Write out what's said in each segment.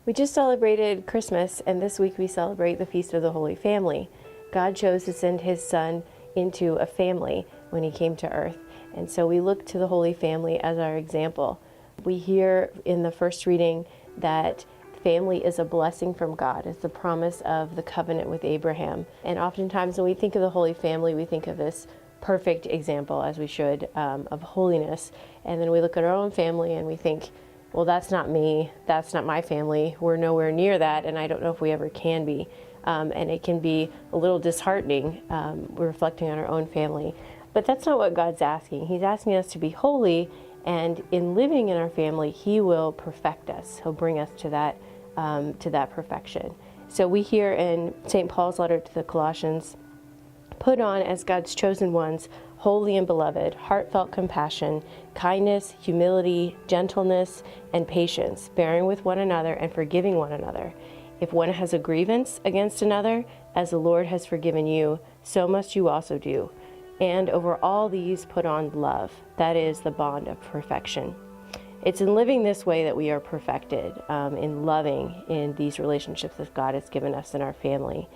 We just celebrated Christmas, and this week we celebrate the Feast of the Holy Family. God chose to send his Son into a family when he came to earth, and so we look to the Holy Family as our example. We hear in the first reading that family is a blessing from God. It's the promise of the covenant with Abraham. And oftentimes when we think of the Holy Family, we think of this perfect example, as we should, of holiness. And then we look at our own family and we think, well, that's not me, that's not my family, we're nowhere near that, and I don't know if we ever can be. And it can be a little disheartening, reflecting on our own family. But that's not what God's asking. He's asking us to be holy, and in living in our family, he will perfect us. He'll bring us to that perfection. So we hear in St. Paul's letter to the Colossians, "Put on as God's chosen ones, holy and beloved, heartfelt compassion, kindness, humility, gentleness, and patience, bearing with one another and forgiving one another. If one has a grievance against another, as the Lord has forgiven you, so must you also do. And over all these put on love, that is the bond of perfection." It's in living this way that we are perfected, in loving in these relationships that God has given us in our family.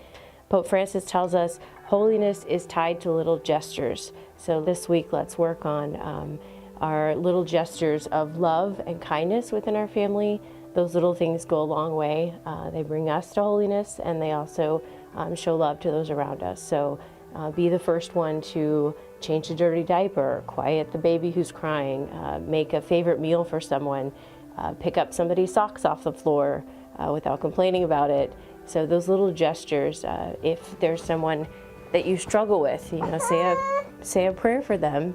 Pope Francis tells us holiness is tied to little gestures. So this week, let's work on our little gestures of love and kindness within our family. Those little things go a long way. They bring us to holiness, and they also show love to those around us. So be the first one to change a dirty diaper, quiet the baby who's crying, make a favorite meal for someone, pick up somebody's socks off the floor without complaining about it. So those little gestures, if there's someone that you struggle with, say a prayer for them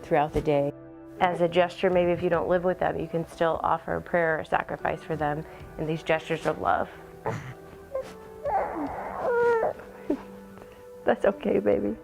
throughout the day. As a gesture, maybe if you don't live with them, you can still offer a prayer or sacrifice for them in these gestures of love. That's okay, baby.